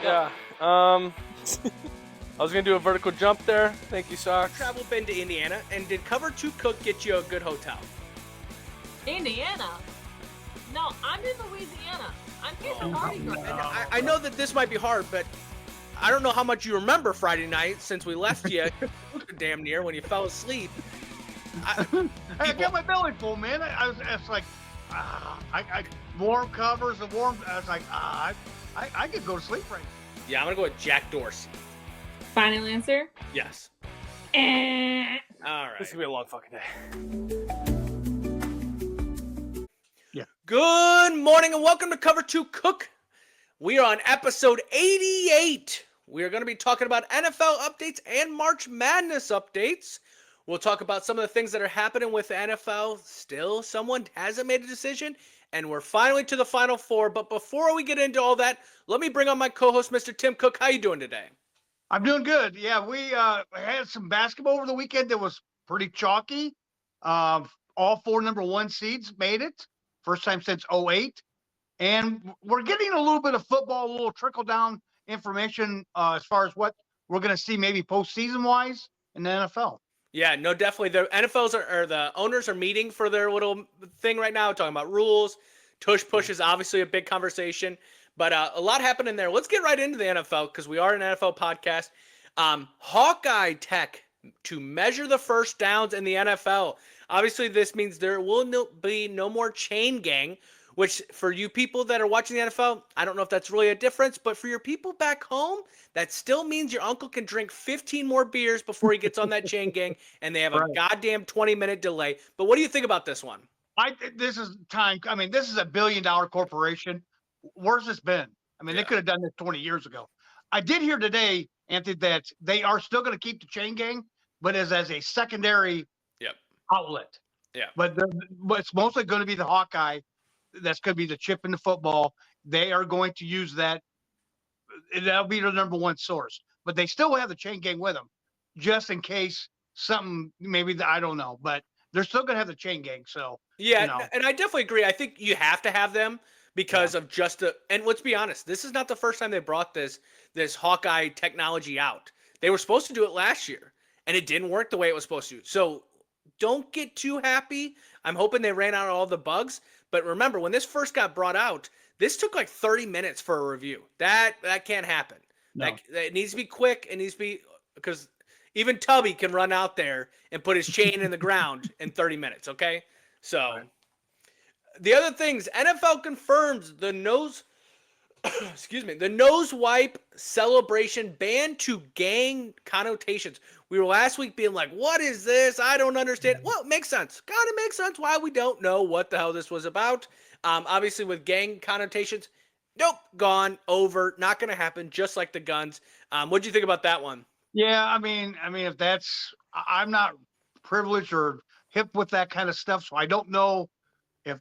Yeah. I was gonna do a vertical jump there. Thank you, Socks. Travel been to Indiana, and did Cover 2 Cook get you a good hotel? Indiana? No, I'm in Louisiana. I'm here for Mardi Gras. And I know that this might be hard, but I don't know how much you remember Friday night since we left you damn near when you fell asleep. I got my belly full, man. I was like, I warm covers and warm. I was like, I could go to sleep right now. Yeah, I'm gonna go with Jack Dorsey. Final answer? Yes. Eh. All right. This is gonna be a long fucking day. Good morning and welcome to Cover 2 Cook. We are on episode 88. We are going to be talking about NFL updates and March Madness updates. We'll talk about some of the things that are happening with the NFL. Still, someone hasn't made a decision, and we're finally to the Final Four. But before we get into all that, let me bring on my co-host, Mr. Tim Cook. How you doing today? I'm doing good. Yeah, we had some basketball over the weekend that was pretty chalky. All four number one seeds made it. First time since 2008. And we're getting a little bit of football, a little trickle-down information as far as what we're going to see maybe postseason-wise in the NFL. Yeah, no, definitely. The NFLs or the owners are meeting for their little thing right now, talking about rules. Tush push is obviously a big conversation, but a lot happened in there. Let's get right into the NFL because we are an NFL podcast. Hawkeye tech to measure the first downs in the NFL. Obviously, this means there will be no more chain gang, which for you people that are watching the NFL, I don't know if that's really a difference, but for your people back home, that still means your uncle can drink 15 more beers before he gets on that chain gang, and they have a goddamn 20-minute delay. But what do you think about this one? This is time. I mean, this is a billion-dollar corporation. Where's this been? I mean, They could have done this 20 years ago. I did hear today, Anthony, that they are still going to keep the chain gang, but as a secondary outlet. Yeah. But it's mostly going to be the Hawkeye. That's going to be the chip in the football. They are going to use that. That'll be their number one source. But they still have the chain gang with them, just in case something, maybe, I don't know. But they're still going to have the chain gang. So, yeah, and I definitely agree. I think you have to have them because of just and let's be honest, this is not the first time they brought this Hawkeye technology out. They were supposed to do it last year, and it didn't work the way it was supposed to. So don't get too happy. I'm hoping they ran out all the bugs. But remember, when this first got brought out, this took like 30 minutes for a review. That can't happen. No. It needs to be quick. It needs to be because even Tubby can run out there and put his chain in the ground in 30 minutes. Okay, so the other things, NFL confirms the nose. Excuse me, the nose wipe celebration banned to gang connotations. We were last week being like, what is this? I don't understand. Well, it makes sense. Kind of makes sense why we don't know what the hell this was about. Obviously, with gang connotations, nope, gone, over, not going to happen, just like the guns. What do you think about that one? Yeah, I mean, if that's, I'm not privileged or hip with that kind of stuff, so I don't know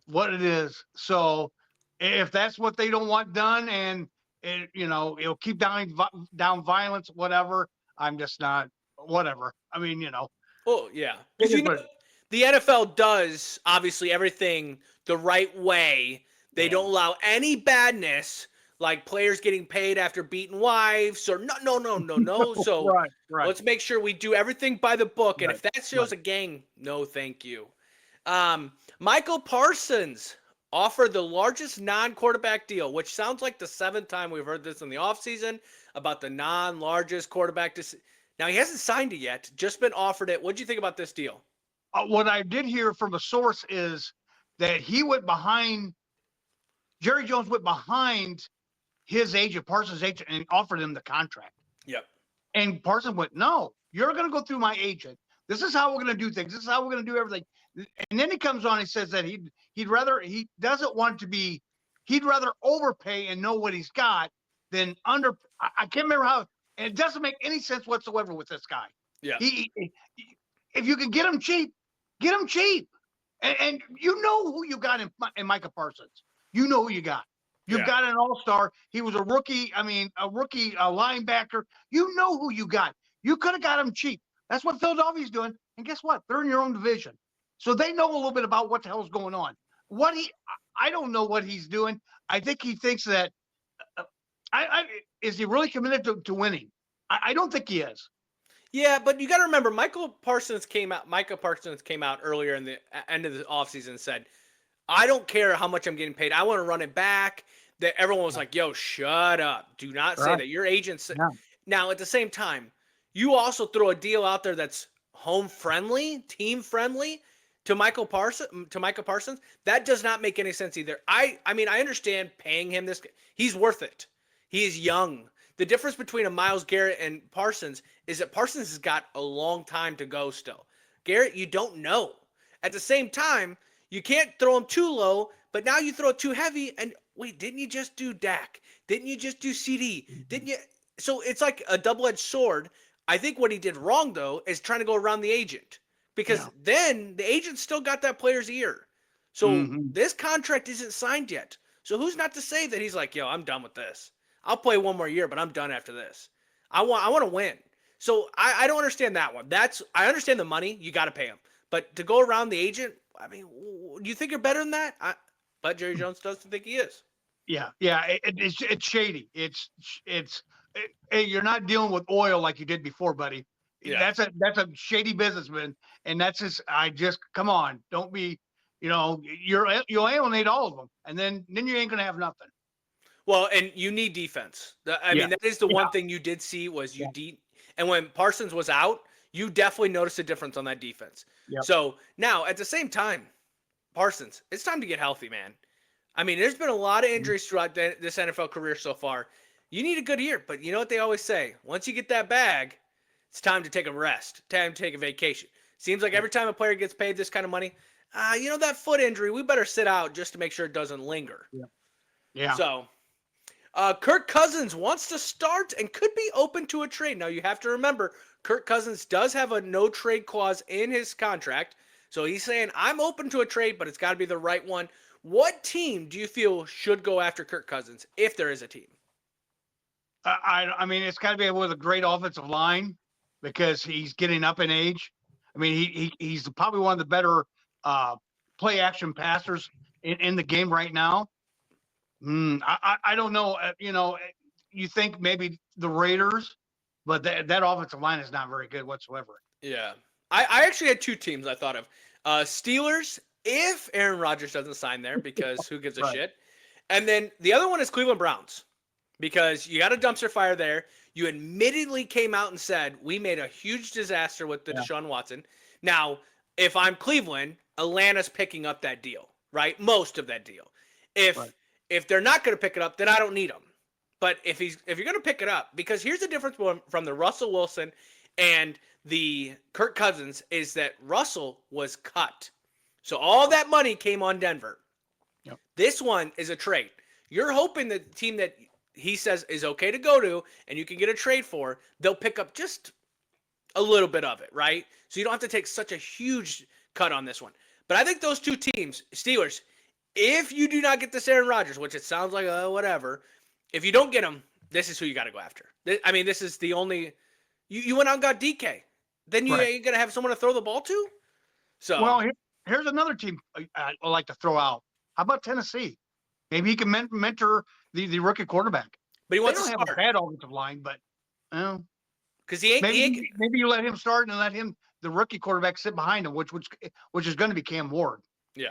what it is. So if that's what they don't want done, and it'll keep down violence, whatever. I'm just not, whatever. I mean, Oh yeah, because the NFL does obviously everything the right way. They don't allow any badness, like players getting paid after beating wives, or no. So right. Let's make sure we do everything by the book. And if that shows a gang, no, thank you. Michael Parsons offered the largest non-quarterback deal, which sounds like the 7th time we've heard this in the offseason about the non-largest quarterback. Now, he hasn't signed it yet, just been offered it. What do you think about this deal? What I did hear from a source is that Jerry Jones went behind his agent, Parsons' agent, and offered him the contract. Yep. And Parsons went, no, you're going to go through my agent. This is how we're going to do things. This is how we're going to do everything. And then he comes on and says that he'd rather overpay and know what he's got than under. I can't remember how, and it doesn't make any sense whatsoever with this guy. Yeah. If you can get him cheap, get him cheap. And you know who you got in Micah Parsons. You know who you got. You've got an all-star. He was a rookie linebacker. You know who you got. You could have got him cheap. That's what Philadelphia's doing. And guess what? They're in your own division. So they know a little bit about what the hell is going on. I don't know what he's doing. I think he thinks that Is he really committed to winning? I don't think he is. Yeah, but you got to remember, Micah Parsons came out earlier in the end of the offseason and said, I don't care how much I'm getting paid. I want to run it back. That everyone was like, yo, shut up. Do not say that. Your agent. Yeah. Now, at the same time, you also throw a deal out there that's home friendly, team friendly to Micah Parsons. That does not make any sense either. I mean, I understand paying him this. He's worth it. He is young. The difference between a Myles Garrett and Parsons is that Parsons has got a long time to go still. Garrett, you don't know. At the same time, you can't throw him too low, but now you throw it too heavy. And wait, didn't you just do Dak? Didn't you just do CD? Didn't you? So it's like a double-edged sword. I think what he did wrong, though, is trying to go around the agent. Because then the agent still got that player's ear. So this contract isn't signed yet. So who's not to say that he's like, yo, I'm done with this. I'll play one more year, but I'm done after this. I want to win. So I don't understand that one. I understand the money. You got to pay him. But to go around the agent, I mean, do you think you're better than that? But Jerry Jones doesn't think he is. Yeah. It's shady. You're not dealing with oil like you did before, buddy. Yeah. That's a shady businessman, and that's just come on. Don't be, you'll alienate all of them, and then you ain't gonna have nothing. Well, and you need defense. I mean, that is the one thing you did see was and when Parsons was out, you definitely noticed a difference on that defense. Yep. So now at the same time, Parsons, it's time to get healthy, man. I mean, there's been a lot of injuries throughout this NFL career so far. You need a good year, but you know what they always say? Once you get that bag, it's time to take a rest, time to take a vacation. Seems like every time a player gets paid this kind of money, that foot injury, we better sit out just to make sure it doesn't linger. Yeah. So, Kirk Cousins wants to start and could be open to a trade. Now, you have to remember, Kirk Cousins does have a no-trade clause in his contract. So he's saying, I'm open to a trade, but it's got to be the right one. What team do you feel should go after Kirk Cousins, if there is a team? I mean, it's got to be with a great offensive line because he's getting up in age. I mean, he's probably one of the better play action passers in the game right now. I don't know. You think maybe the Raiders, but that offensive line is not very good whatsoever. Yeah. I actually had two teams I thought of. Steelers, if Aaron Rodgers doesn't sign there, because who gives a shit. And then the other one is Cleveland Browns, because you got a dumpster fire there. You admittedly came out and said, we made a huge disaster with the Deshaun Watson. Now, if I'm Cleveland, Atlanta's picking up that deal, right? Most of that deal. If they're not going to pick it up, then I don't need them. But if you're going to pick it up, because here's the difference from the Russell Wilson and the Kirk Cousins is that Russell was cut. So all that money came on Denver. Yep. This one is a trade. You're hoping that the team that he says is okay to go to and you can get a trade for, they'll pick up just a little bit of it, right? So you don't have to take such a huge cut on this one. But I think those two teams, Steelers, if you do not get this Aaron Rodgers, which it sounds like whatever, if you don't get him, this is who you got to go after. I mean, this is the only – you went out and got DK. Then you ain't going to have someone to throw the ball to? So well, here's another team I'd like to throw out. How about Tennessee? Maybe he can mentor the rookie quarterback. But he wants to start. Have a bad offensive line, but because he ain't. Maybe you let him start and let the rookie quarterback sit behind him, which is going to be Cam Ward. Yeah,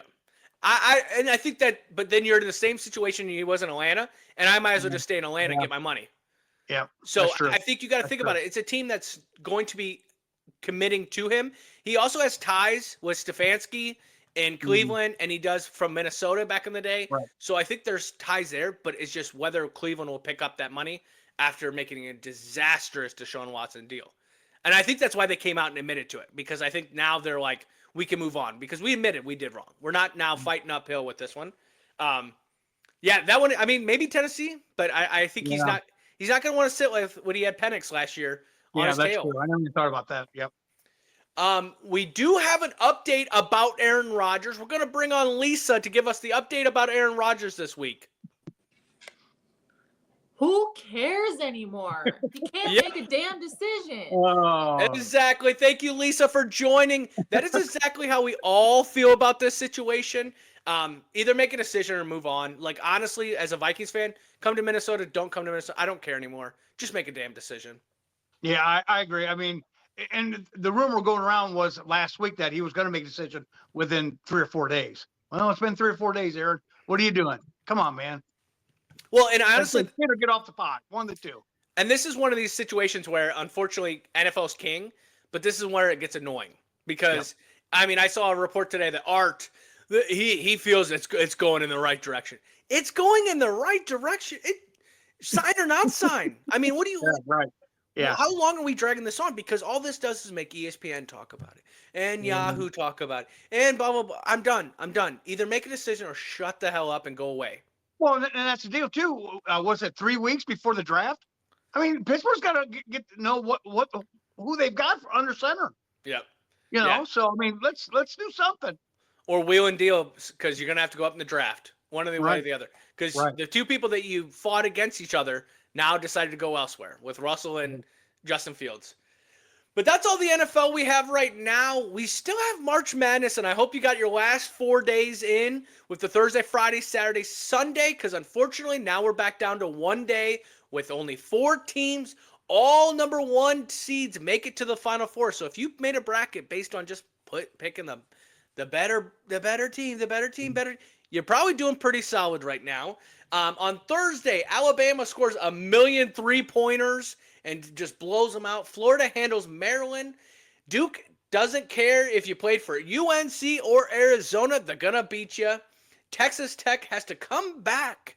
I think that. But then you're in the same situation he was in Atlanta, and I might as well just stay in Atlanta and get my money. Yeah. So I think you got to think about it. It's a team that's going to be committing to him. He also has ties with Stefanski in Cleveland, and he does from Minnesota back in the day. Right. So I think there's ties there, but it's just whether Cleveland will pick up that money after making a disastrous Deshaun Watson deal. And I think that's why they came out and admitted to it, because I think now they're like, we can move on, because we admitted we did wrong. We're not now fighting uphill with this one. Yeah, that one, I mean, maybe Tennessee, but I think he's not going to want to sit with when he had Penix last year on his tail. Yeah, that's true. I never even thought about that. Yep. We do have an update about Aaron Rodgers. We're going to bring on Lisa to give us the update about Aaron Rodgers this week. Who cares anymore? He can't make a damn decision. Oh. Exactly. Thank you, Lisa, for joining. That is exactly how we all feel about this situation. Either make a decision or move on. Like, honestly, as a Vikings fan, come to Minnesota, don't come to Minnesota. I don't care anymore. Just make a damn decision. Yeah, I agree. I mean, and the rumor going around was last week that he was going to make a decision within 3 or 4 days. Well, it's been 3 or 4 days, Aaron. What are you doing? Come on, man. Well, and honestly, get off the pot. 1 of the 2. and this is one of these situations where, unfortunately, NFL's king, but this is where it gets annoying because, I mean, I saw a report today that Art, he feels it's going in the right direction. It's going in the right direction. Sign or not sign. I mean, what do you? Yeah, right. Yeah. How long are we dragging this on? Because all this does is make ESPN talk about it and Yahoo talk about it and blah blah blah. I'm done. Either make a decision or shut the hell up and go away. Well, and that's the deal too. Was it 3 weeks before the draft? I mean, Pittsburgh's got to get to know who they've got for under center. Yep. You know, Yeah. so I mean, let's do something. Or wheel and deal because you're gonna have to go up in the draft. One of the way or Right. the other. Because Right. the two people that you fought against each other now decided to go elsewhere with Russell and Justin Fields. But that's all the NFL we have right now. We still have March Madness, and I hope you got your last 4 days in with the Thursday, Friday, Saturday, Sunday, because unfortunately now we're back down to 1 day with only 4 teams. All number 1 seeds make it to the Final Four. So if you made a bracket based on just picking the better team, you're probably doing pretty solid right now. On Thursday, Alabama scores 1,000,000 3-pointers and just blows them out. Florida handles Maryland. Duke doesn't care if you played for UNC or Arizona. They're going to beat you. Texas Tech has to come back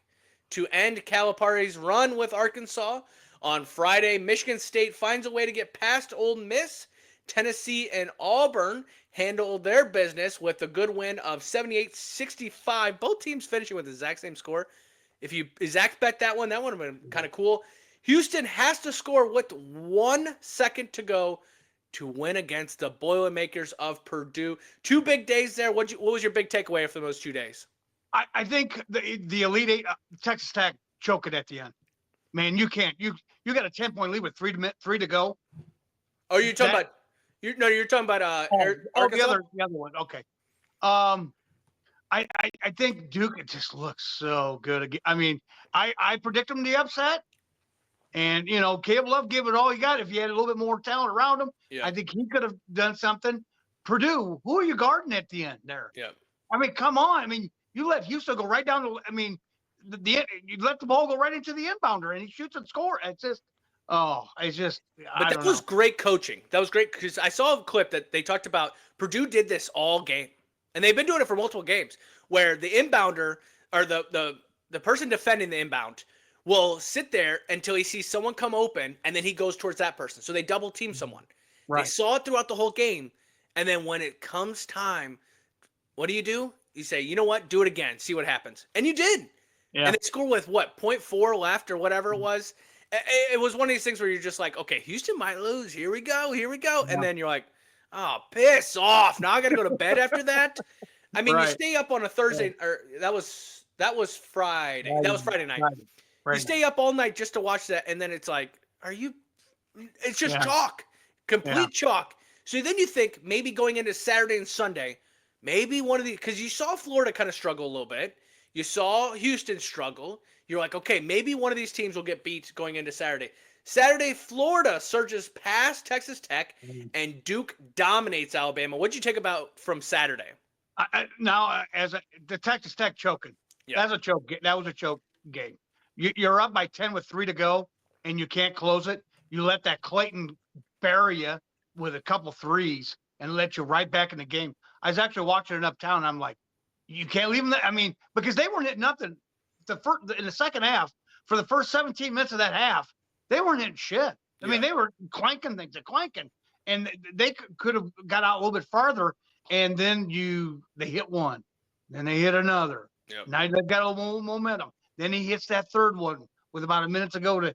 to end Calipari's run with Arkansas. On Friday, Michigan State finds a way to get past Ole Miss. Tennessee and Auburn handle their business with a good win of 78-65. Both teams finishing with the exact same score. If Zach bet that would have been kind of cool. Houston has to score with 1 second to go to win against the Boilermakers of Purdue. 2 big days there. What was your big takeaway from those 2 days? I think the Elite Eight, Texas Tech, choke it at the end. Man, you can't. You got a 10-point lead with 3 to go. Oh, you're talking about you're talking about Arkansas? The other one. Okay. I think Duke, it just looks so good. I mean, I predict them to the upset. And, you know, Caleb Love gave it all he got. If he had a little bit more talent around him, Yeah. I think he could have done something. Purdue, who are you guarding at the end there? Yeah. I mean, come on. I mean, you let Houston go right down to, I mean, you let the ball go right into the inbounder and he shoots and scores. It's just, But that was great coaching. That was great because I saw a clip that they talked about Purdue did this all game. And they've been doing it for multiple games where the inbounder or the person defending the inbound will sit there until he sees someone come open and then he goes towards that person. So they double team someone. Right. They saw it throughout the whole game. And then when it comes time, what do? You say, you know what? Do it again. See what happens. And you did. Yeah. And they scored with what? 0.4 left or whatever it was. It was one of these things where you're just like, okay, Houston might lose. Here we go. Yeah. And then you're like, oh, piss off. Now I got to go to bed after that. I mean, you Right. stay up on a Thursday, or that was Friday. That was Friday night. Right. You stay up all night just to watch that, and then it's like, it's just Yeah. chalk, complete Yeah. chalk. So then you think maybe going into Saturday and Sunday, maybe one of the, because you saw Florida kind of struggle a little bit. You saw Houston struggle. You're like, okay, maybe one of these teams will get beat going into Saturday. Saturday, Florida surges past Texas Tech, and Duke dominates Alabama. What'd you take about from Saturday? The Texas Tech choking. Yeah. That's a choke. That was a choke game. You're up by 10 with 3 to go, and you can't close it. You let that Clayton bury you with a couple threes and let you right back in the game. I was actually watching it uptown. And I'm like, you can't leave them there. I mean, because they weren't hitting nothing. In the second half, for the first 17 minutes of that half, they weren't hitting shit. I mean, they were clanking things, and they could have got out a little bit farther. And then they hit one, then they hit another. Yep. Now they've got a little momentum. Then he hits that third one with about a minute to go to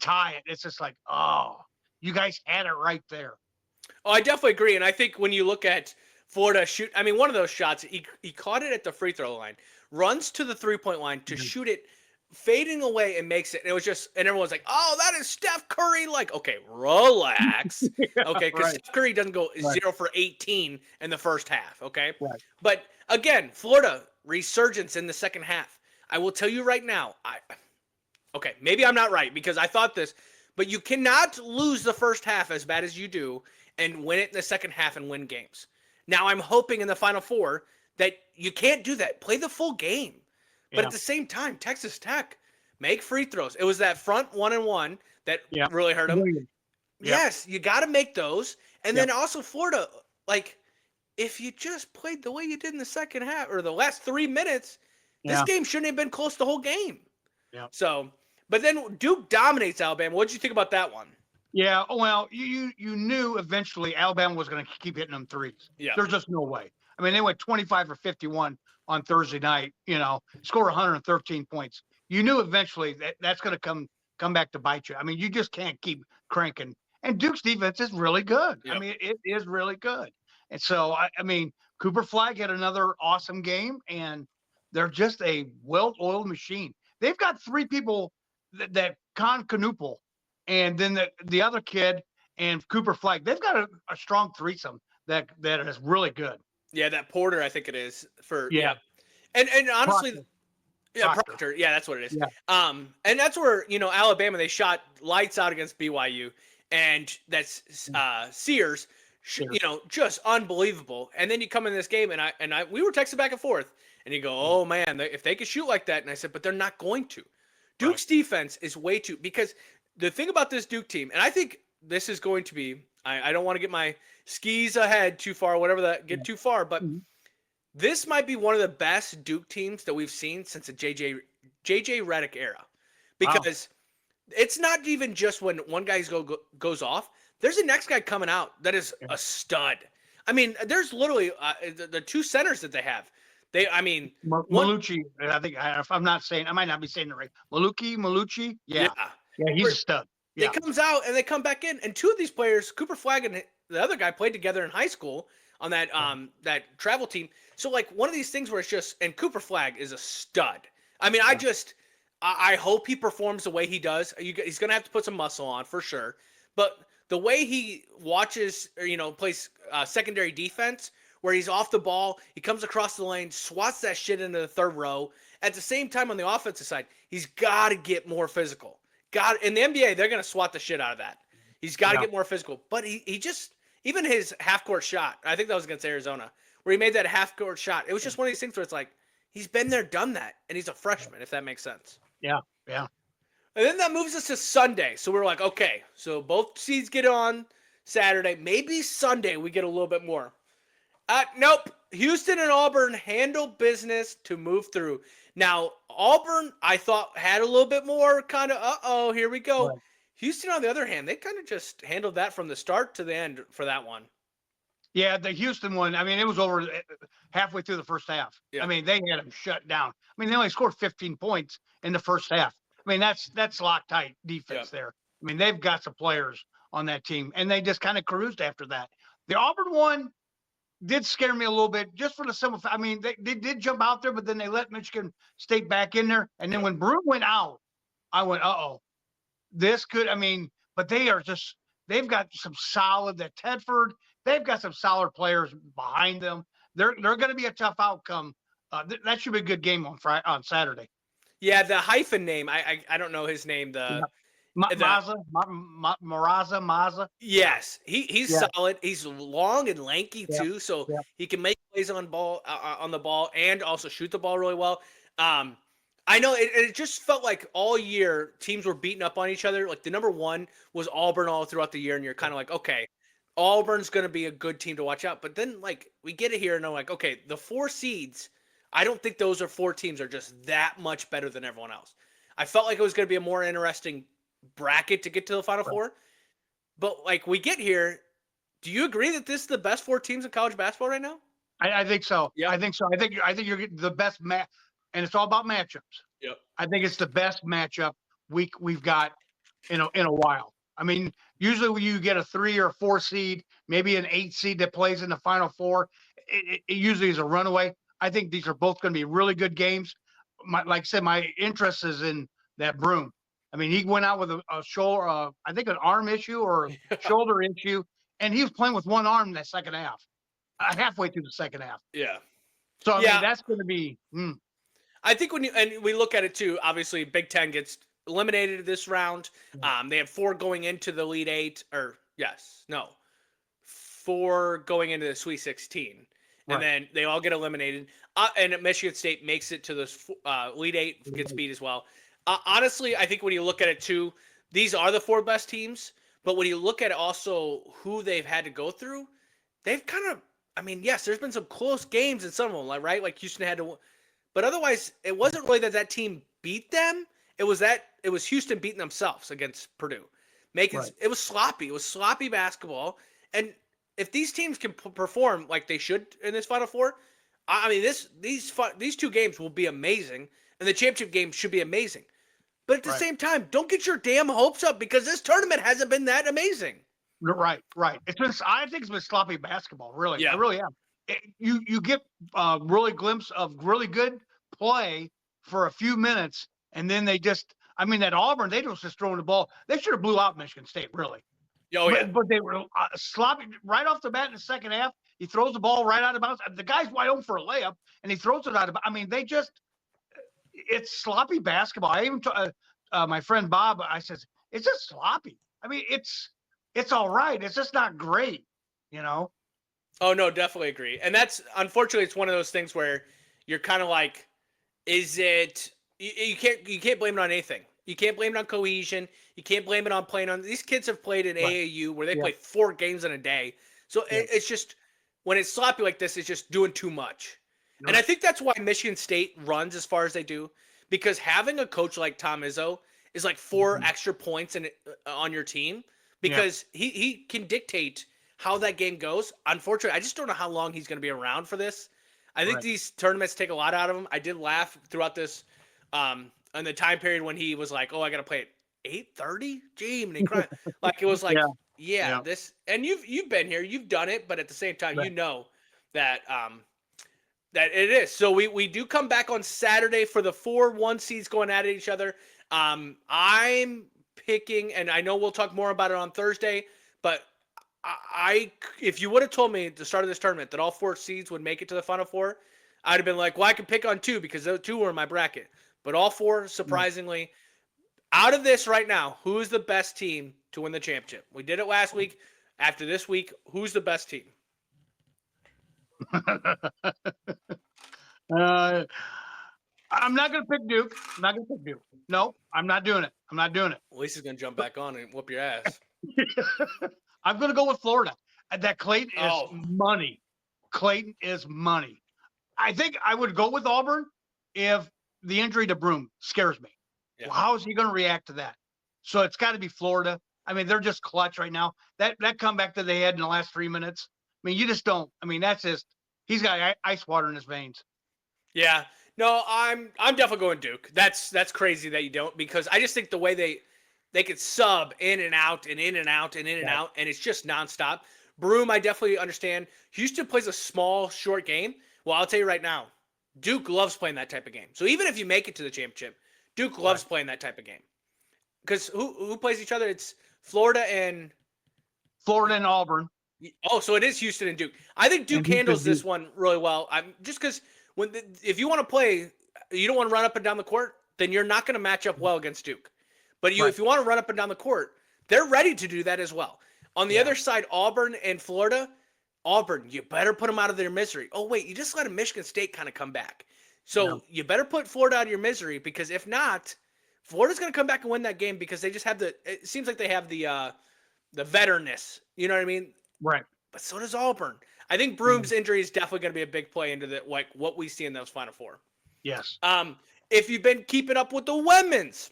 tie it. It's just like, oh, you guys had it right there. Oh, I definitely agree. And I think when you look at Florida shoot, I mean, one of those shots, he caught it at the free throw line, runs to the 3-point line to shoot it, fading away and makes it. And it was just, and everyone's like, oh, that is Steph Curry. Like, okay, relax. Okay. Because Steph Curry doesn't go 0 for 18 in the first half. Okay. Right. But again, Florida resurgence in the second half. I will tell you right now, okay, maybe I'm not right because I thought this, but you cannot lose the first half as bad as you do and win it in the second half and win games. Now I'm hoping in the Final Four that you can't do that. Play the full game. But at the same time, Texas Tech, make free throws. It was that front 1-and-1 that really hurt them. Yes, you got to make those. And then also Florida, like, if you just played the way you did in the second half or the last 3 minutes, this game shouldn't have been close the whole game. Yeah. So, but then Duke dominates Alabama. What did you think about that one? Yeah, well, you knew eventually Alabama was going to keep hitting them threes. Yeah. There's just no way. I mean, they went 25 or 51 on Thursday night, score 113 points. You knew eventually that's going to come back to bite you. I mean, you just can't keep cranking. And Duke's defense is really good. Yep. I mean, it is really good. And so, I mean, Cooper Flagg had another awesome game, and they're just a well-oiled machine. They've got 3 people that Con Canuple, and then the other kid and Cooper Flagg. They've got a strong threesome that is really good. Yeah, that Porter, I think it is And honestly, Proctor. Yeah, that's what it is. Yeah. And that's where Alabama, they shot lights out against BYU, and that's Sears, just unbelievable. And then you come in this game, and we were texting back and forth, and you go, oh man, if they could shoot like that, and I said, but they're not going to. Duke's defense is way too, because the thing about this Duke team, and I think this is going to be, I don't want to get my skis ahead too far, get too far, but this might be one of the best Duke teams that we've seen since the JJ Redick era, because it's not even just when one guy goes off. There's a next guy coming out that is a stud. I mean, there's literally the 2 centers that they have. Malucci. I think if I'm not saying, I might not be saying it right. Malucci. Yeah, he's a stud. Yeah. He comes out and they come back in, and 2 of these players, Cooper Flagg and the other guy, played together in high school on that that travel team. So like one of these things where it's just, and Cooper Flagg is a stud. I mean, I hope he performs the way he does. He's gonna have to put some muscle on for sure, but the way he watches or plays secondary defense, where he's off the ball, he comes across the lane, swats that shit into the third row. At the same time, on the offensive side, he's got to get more physical. In the NBA, they're going to swat the shit out of that. He's got to get more physical. But he just, even his half-court shot, I think that was against Arizona, where he made that half-court shot. It was just one of these things where it's like, he's been there, done that, and he's a freshman, if that makes sense. Yeah. And then that moves us to Sunday. So we're like, okay, so both seeds get on Saturday. Maybe Sunday we get a little bit more. Nope. Houston and Auburn handle business to move through. Now, Auburn, I thought, had a little bit more kind of, here we go. Right. Houston, on the other hand, they kind of just handled that from the start to the end for that one. Yeah, the Houston one, I mean, it was over halfway through the first half. Yeah. I mean, they had them shut down. I mean, they only scored 15 points in the first half. I mean, that's Loctite defense there. I mean, they've got some players on that team, and they just kind of cruised after that. The Auburn one did scare me a little bit, just for the simple fact. I mean, they did jump out there, but then they let Michigan State back in there. And then when Broome went out, I went, this could, I mean, but they've got some solid, that Tedford, they've got some solid players behind them. They're going to be a tough outcome. That should be a good game on Saturday. Yeah, the hyphen name, I don't know his name. Maza. Yes, he's solid. He's long and lanky too, so he can make plays on the ball and also shoot the ball really well. I know it just felt like all year teams were beating up on each other. Like the number 1 was Auburn all throughout the year, and you're kind of like, okay, Auburn's going to be a good team to watch out. But then like we get it here, and I'm like, okay, the 4 seeds. I don't think those 4 teams are just that much better than everyone else. I felt like it was going to be a more interesting bracket to get to the Final Four. But like we get here, do you agree that this is the best 4 teams in college basketball right now? I think so. Yeah, I think so. I think you're getting the best match, and it's all about matchups. Yep. I think it's the best matchup we've got in a while. I mean, usually when you get a 3 or 4 seed, maybe an 8 seed that plays in the Final Four, it usually is a runaway. I think these are both going to be really good games. Like I said, my interest is in that Broome. I mean, he went out with a shoulder, I think an arm issue or shoulder issue, and he was playing with one arm in that second half, halfway through the second half. Yeah. So I Yeah. mean, that's going to be. I think and we look at it too, obviously Big Ten gets eliminated this round. They have 4 going into the Elite 8, or 4 going into the Sweet 16. And Right. then they all get eliminated. And Michigan State makes it to the Elite 8, gets beat as well. Honestly, I think when you look at it too, these are the 4 best teams. But when you look at also who they've had to go through, they've kind of, I mean, yes, there's been some close games in some of them, right? Like Houston had to, but otherwise, it wasn't really that team beat them. It was Houston beating themselves against Purdue, Right. it was sloppy. It was sloppy basketball. And if these teams can perform like they should in this Final Four, I mean, these 2 games will be amazing, and the championship game should be amazing. But at the Right. same time, don't get your damn hopes up because this tournament hasn't been that amazing. Right. I think it's been sloppy basketball. Really, Yeah. I really am. You get really glimpse of really good play for a few minutes, and then they just. I mean, that Auburn, they was just throwing the ball. They should have blew out Michigan State, really. Oh yeah. But they were sloppy right off the bat in the second half. He throws the ball right out of bounds. The guy's wide open for a layup, and he throws it out of. I mean, it's sloppy basketball. I even my friend Bob. I says it's just sloppy. I mean, it's all right. It's just not great, you know. Oh no, definitely agree. And that's unfortunately it's one of those things where you're kind of like, is it you can't blame it on anything. You can't blame it on cohesion. You can't blame it on playing on these kids have played in Right. AAU where they Yeah. play 4 games in a day. So Yeah. it's just when it's sloppy like this, it's just doing too much. And I Right. think that's why Michigan State runs as far as they do, because having a coach like Tom Izzo is like 4 Mhm. extra points on your team because he can dictate how that game goes. Unfortunately, I just don't know how long he's going to be around for this. I think Right. these tournaments take a lot out of him. I did laugh throughout this in the time period when he was like, "Oh, I got to play at 8:30." Gee, and he cried. Like it was like, yeah, this. And you've been here, you've done it, but at the same time, Right. you know that that it is. So we do come back on Saturday for the 4 1 seeds going at each other. I'm picking, and I know we'll talk more about it on Thursday, but if you would have told me at the start of this tournament that all 4 seeds would make it to the Final Four, I'd have been like, well, I can pick on 2 because those 2 were in my bracket. But all 4, surprisingly, out of this right now, who is the best team to win the championship? We did it last week. After this week, who's the best team? I'm not going to pick Duke. I'm not going to pick Duke. No, I'm not doing it. I'm not doing it. Lisa's going to jump back on and whoop your ass. I'm going to go with Florida. That Clayton is Oh. money. Clayton is money. I think I would go with Auburn if the injury to Broom scares me. Yeah. Well, how is he going to react to that? So it's got to be Florida. I mean, they're just clutch right now. That comeback that they had in the last 3 minutes. I mean, you just don't. I mean, that's just he's got ice water in his veins. Yeah. No, I'm definitely going Duke. That's crazy that you don't, because I just think the way they could sub in and out and in and out and in and out, and it's just nonstop. Broom, I definitely understand. Houston plays a small, short game. Well, I'll tell you right now, Duke loves playing that type of game. So even if you make it to the championship, Duke loves playing that type of game. Because who plays each other? It's Florida and Auburn. Oh, so it is Houston and Duke. I think Duke And Houston, handles this Duke. one really well. I'm just because if you want to play, you don't want to run up and down the court, then you're not going to match up well against Duke. But Right. if you want to run up and down the court, they're ready to do that as well. On the other side, Auburn and Florida. Auburn, you better put them out of their misery. Oh wait, you just let a Michigan State kind of come back. So you better put Florida out of your misery, because if not, Florida's going to come back and win that game because they just have it seems like they have the veteranness. You know what I mean? Right. But so does Auburn. I think Broom's injury is definitely going to be a big play into what we see in those Final Four. Yes. If you've been keeping up with the women's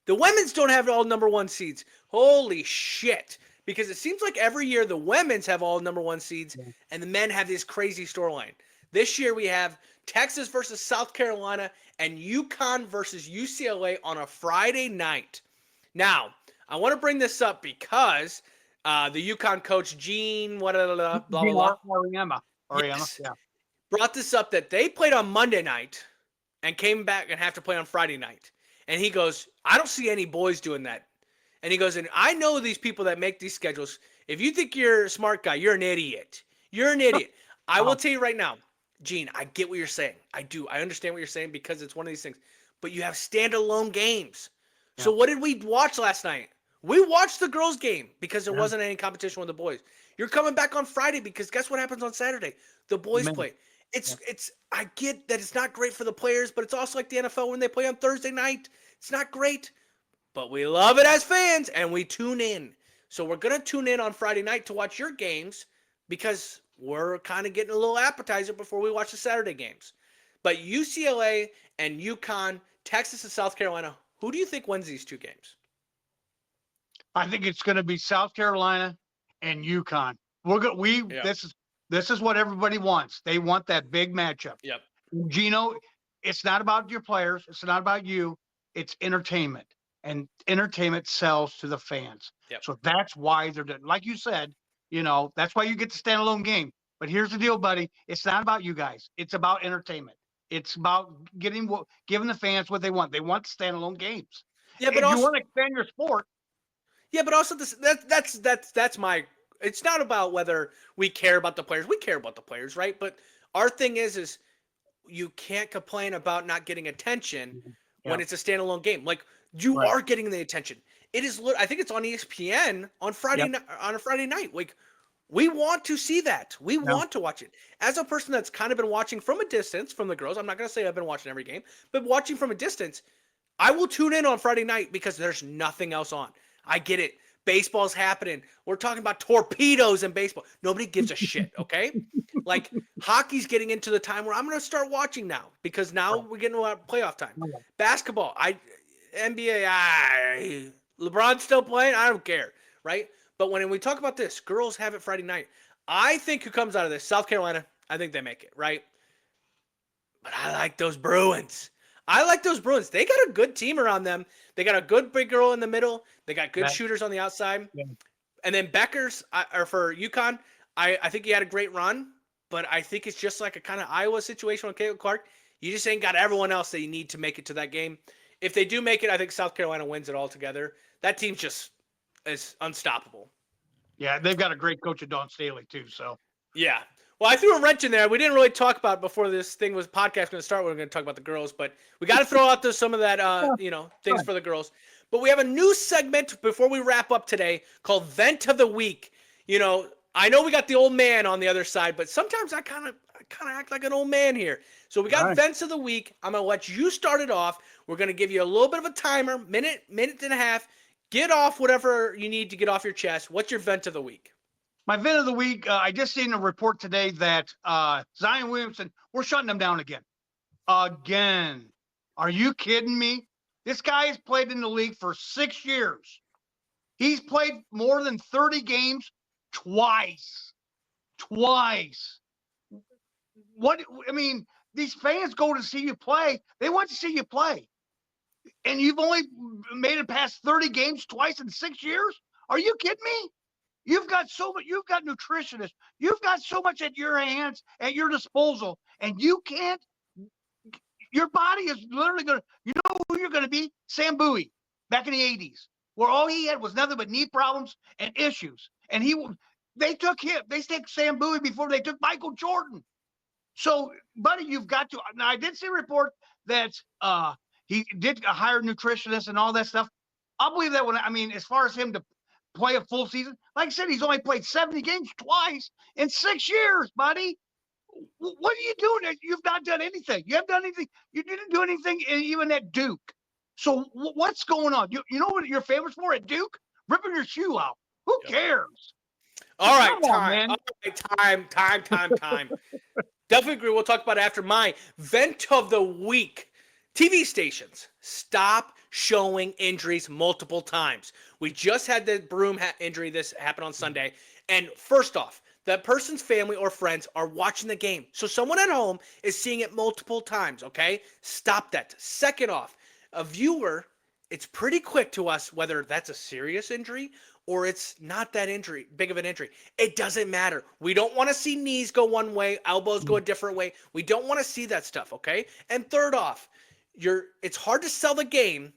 don't have all number 1 seeds. Holy shit. Because it seems like every year the women's have all number 1 seeds and the men have this crazy storyline. This year we have Texas versus South Carolina and UConn versus UCLA on a Friday night. Now, I want to bring this up because the UConn coach, Gene, blah, blah, blah. Ariema. Yes. Yeah. Brought this up that they played on Monday night and came back and have to play on Friday night. And he goes, I don't see any boys doing that. And he goes, and I know these people that make these schedules. If you think you're a smart guy, you're an idiot. You're an idiot. I will tell you right now, Gene, I get what you're saying. I do. I understand what you're saying because it's one of these things. But you have standalone games. So what did we watch last night? We watched the girls' game because there wasn't any competition with the boys. You're coming back on Friday because guess what happens on Saturday? The boys play. It's I get that it's not great for the players, but it's also like the NFL when they play on Thursday night. It's not great, but we love it as fans and we tune in. So we're going to tune in on Friday night to watch your games because we're kind of getting a little appetizer before we watch the Saturday games. But UCLA and UConn, Texas and South Carolina, who do you think wins these two games? I think it's going to be South Carolina and UConn. This is what everybody wants. They want that big matchup. Yep. Gino, it's not about your players. It's not about you. It's entertainment, and entertainment sells to the fans. Yep. So that's why they're doing. Like you said, that's why you get the standalone game. But here's the deal, buddy. It's not about you guys. It's about entertainment. It's about giving the fans what they want. They want standalone games. Yeah, but if you want to expand your sport. Yeah, but also that's my. It's not about whether we care about the players. We care about the players, right? But our thing is you can't complain about not getting attention when it's a standalone game. Like you are getting the attention. It is. I think it's on ESPN on Friday on a Friday night. Like we want to see that. We want to watch it. As a person that's kind of been watching from a distance from the girls, I'm not going to say I've been watching every game, but watching from a distance, I will tune in on Friday night because there's nothing else on. I get it. Baseball's happening. We're talking about torpedoes in baseball. Nobody gives a shit, okay? Like, hockey's getting into the time where I'm going to start watching now because now we're getting to playoff time. Basketball, NBA, LeBron's still playing. I don't care, right? But when we talk about this, girls have it Friday night. I think who comes out of this? South Carolina. I think they make it, right? But I like those Bruins. They got a good team around them. They got a good big girl in the middle. They got good shooters on the outside. Yeah. And then Beckers, or for UConn, I think he had a great run, but I think it's just like a kind of Iowa situation with Caitlin Clark. You just ain't got everyone else that you need to make it to that game. If they do make it, I think South Carolina wins it altogether. That team just is unstoppable. Yeah, they've got a great coach at Dawn Staley too. So yeah. Well, I threw a wrench in there. We didn't really talk about it before this thing was podcast going to start. We were going to talk about the girls, but we got to throw out some of that, things for the girls. But we have a new segment before we wrap up today called Vent of the Week. I know we got the old man on the other side, but sometimes I kind of act like an old man here. So we got Vents of the Week. I'm going to let you start it off. We're going to give you a little bit of a timer, minute and a half. Get off whatever you need to get off your chest. What's your Vent of the Week? My vent of the week, I just seen a report today that Zion Williamson, we're shutting him down again. Again. Are you kidding me? This guy has played in the league for 6 years. He's played more than 30 games twice. These fans go to see you play. They want to see you play. And you've only made it past 30 games twice in 6 years? Are you kidding me? You've got so much. You've got nutritionists. You've got so much at your hands, at your disposal, and you can't. Your body is literally going to. You know who you're going to be? Sam Bowie, back in the '80s, where all he had was nothing but knee problems and issues. And they took him. They took Sam Bowie before they took Michael Jordan. So, buddy, you've got to. Now, I did see a report that he did hire nutritionists and all that stuff. I'll believe that as far as him to play a full season. Like I said, he's only played 70 games twice in 6 years, buddy. What are you doing? You've not done anything. You haven't done anything. You didn't do anything even at Duke. So what's going on? You know what you're famous for at Duke? Ripping your shoe out. Who cares? All right, time. Definitely agree. We'll talk about it after my Vent of the Week. TV stations, stop showing injuries multiple times. We just had the Broom injury. This happened on Sunday. And first off, that person's family or friends are watching the game. So someone at home is seeing it multiple times, okay? Stop that. Second off, a viewer, it's pretty quick to us whether that's a serious injury or it's not that big of an injury. It doesn't matter. We don't want to see knees go one way, elbows go a different way. We don't want to see that stuff, okay? And third off, it's hard to sell the game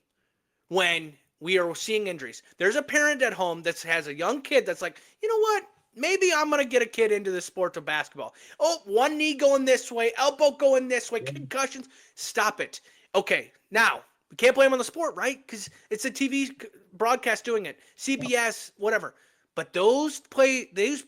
when we are seeing injuries. There's a parent at home that has a young kid that's like, you know what? maybe I'm going to get a kid into the sport of basketball. Oh, one knee going this way, elbow going this way, concussions. Stop it. Okay, now, we can't blame on the sport, right? Because it's a TV broadcast doing it. CBS, whatever. But CBS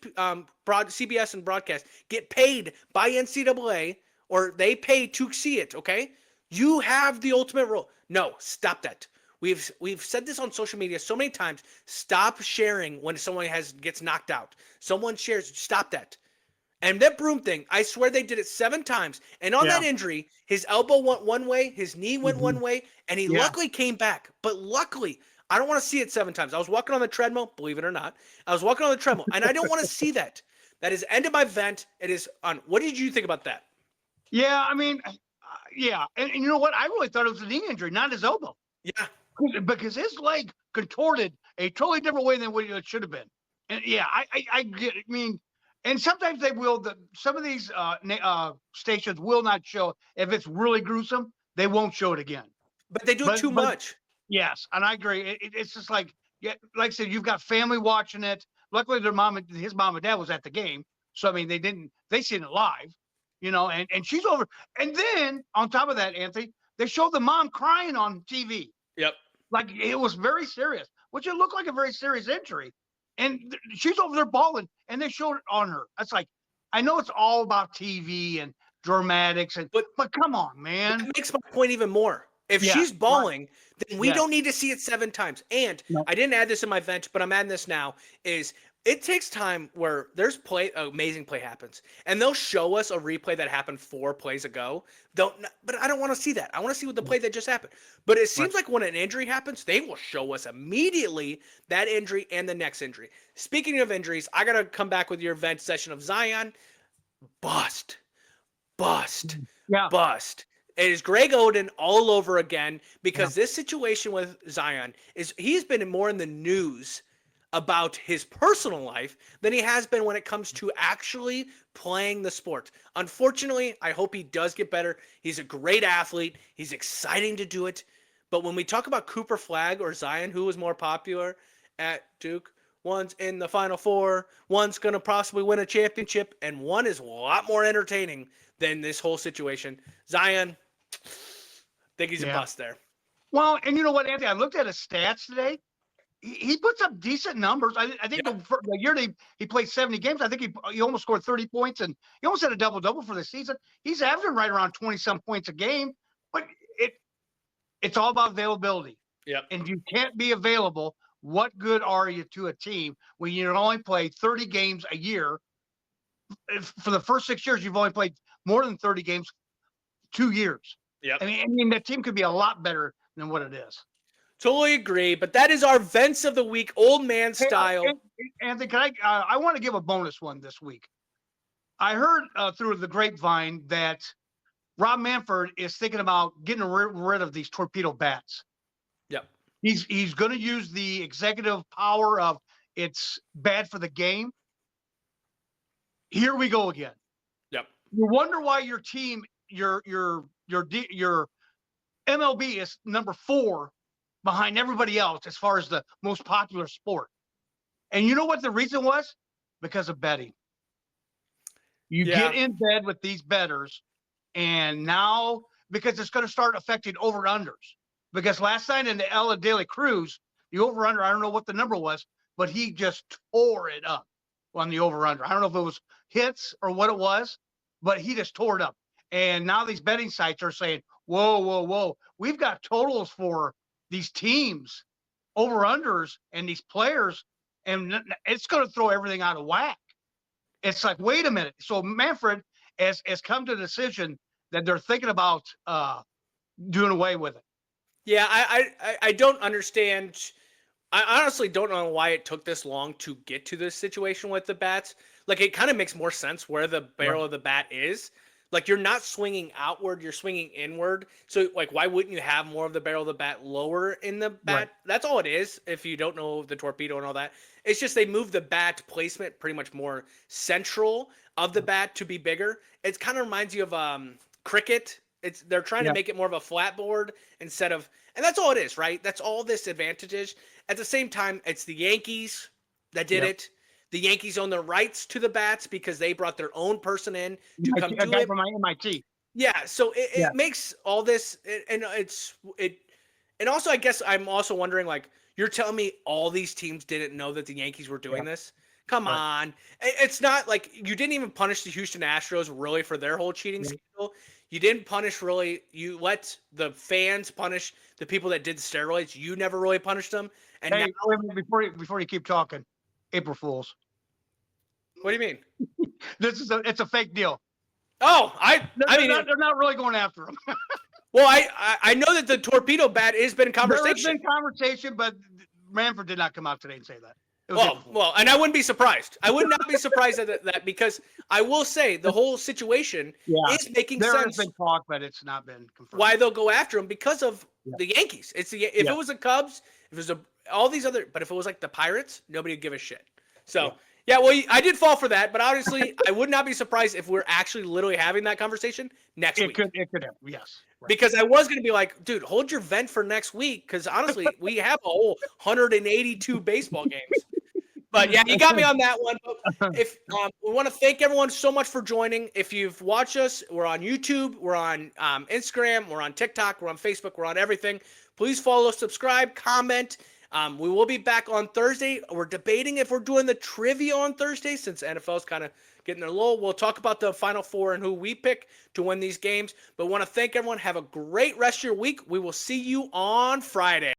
and broadcast get paid by NCAA, or they pay to see it, okay? You have the ultimate role. No, stop that. We've said this on social media so many times. Stop sharing when someone gets knocked out. Someone shares. Stop that. And that Broom thing, I swear they did it 7 times. And on that injury, his elbow went one way, his knee went one way, and he luckily came back. But luckily, I don't want to see it 7 times. I was walking on the treadmill, believe it or not. I was walking on the treadmill, and I don't want to see that. That is end of my vent. It is on. What did you think about that? Yeah, I mean, yeah. And you know what? I really thought it was a knee injury, not his elbow. Yeah. Because his leg contorted a totally different way than what it should have been. And yeah, I get it. I mean, and sometimes they will. Some of these stations will not show. If it's really gruesome, they won't show it again. But they do it too much. Yes, and I agree. It's just like, yeah, like I said, you've got family watching it. Luckily, his mom and dad was at the game, so I mean, they seen it live, and she's over. And then on top of that, Anthony, they showed the mom crying on TV. Yep. Like it was very serious, which it looked like a very serious injury. And she's over there bawling, and they showed it on her. That's like, I know it's all about TV and dramatics, but come on, man. That makes my point even more. If she's bawling, then we don't need to see it 7 times. And I didn't add this in my vent, but I'm adding this now, is it takes time where there's amazing play happens. And they'll show us a replay that happened 4 plays ago. But I don't want to see that. I want to see what the play that just happened. But it seems like when an injury happens, they will show us immediately that injury and the next injury. Speaking of injuries, I got to come back with your vent session of Zion. Bust. It is Greg Oden all over again, because this situation with Zion he's been more in the news about his personal life than he has been when it comes to actually playing the sport. Unfortunately, I hope he does get better. He's a great athlete. He's exciting to do it. But when we talk about Cooper Flagg or Zion, who was more popular at Duke, one's in the Final Four, one's going to possibly win a championship, and one is a lot more entertaining than this whole situation. Zion, I think he's a bust there. Well, and you know what, Anthony? I looked at his stats today. He puts up decent numbers. I think the year he played 70 games, I think he almost scored 30 points, and he almost had a double-double for the season. He's averaging right around 20-some points a game, but it's all about availability. Yeah. And if you can't be available, what good are you to a team when you only play 30 games a year? For the first 6 years, you've only played more than 30 games 2 years. Yeah. I mean, that team could be a lot better than what it is. Totally agree, but that is our vents of the week, old man style. Anthony, can I want to give a bonus one this week. I heard through the grapevine that Rob Manfred is thinking about getting rid of these torpedo bats. Yep. He's going to use the executive power of it's bad for the game. Here we go again. Yep. You wonder why your team, your MLB is number 4 behind everybody else as far as the most popular sport. And you know what the reason was? Because of betting. You get in bed with these bettors, and now because it's going to start affecting over-unders. Because last night in the Ella Daily Cruise, the over-under, I don't know what the number was, but he just tore it up on the over-under. I don't know if it was hits or what it was, but he just tore it up. And now these betting sites are saying, whoa, we've got totals for these teams, over-unders, and these players, and it's going to throw everything out of whack. It's like, wait a minute. So Manfred has come to the decision that they're thinking about doing away with it. Yeah, I don't understand. I honestly don't know why it took this long to get to this situation with the bats. Like, it kind of makes more sense where the barrel of the bat is. Like, you're not swinging outward, you're swinging inward. So, like, why wouldn't you have more of the barrel of the bat lower in the bat? Right. That's all it is, if you don't know the torpedo and all that. It's just they moved the bat placement pretty much more central of the bat to be bigger. It kind of reminds you of cricket. They're trying to make it more of a flat board instead of – and that's all it is, right? That's all this advantage is. At the same time, it's the Yankees that did it. The Yankees own the rights to the bats because they brought their own person in to come A do guy it. from my MIT. Yeah, so Yeah. it makes all this, and and also I guess I'm also wondering, like, you're telling me all these teams didn't know that the Yankees were doing this? Come Right. on, it's not like you didn't even punish the Houston Astros really for their whole cheating scandal. You didn't punish really. You let the fans punish the people that did the steroids. You never really punished them. And Hey, now, wait a minute, before you keep talking, April Fools. what do you mean? It's a fake deal. Oh, I mean, they're not really going after him. well, I know that the torpedo bat has been in There has conversation. been conversation, but Manfred did not come out today and say that. It was April Fools. Well, and I wouldn't be surprised. I would not be surprised at that because I will say the whole situation Yeah. is making There has sense been talk, but it's not been confirmed. why they'll go after him because of Yeah. the Yankees. If Yeah. it was the Cubs, if it was all these other, but if it was like the Pirates, nobody would give a shit. So yeah, well, I did fall for that, but honestly, I would not be surprised if we're actually literally having that conversation next week. It could have, yes. Right. Because I was going to be like, dude, hold your vent for next week. Because honestly, we have a whole 182 baseball games. But yeah, you got me on that one. But if we want to thank everyone so much for joining. If you've watched us, we're on YouTube, we're on Instagram, we're on TikTok, we're on Facebook, we're on everything. Please follow, subscribe, comment. We will be back on Thursday. We're debating if we're doing the trivia on Thursday since NFL's kind of getting their lull. We'll talk about the Final Four and who we pick to win these games. But want to thank everyone. Have a great rest of your week. We will see you on Friday.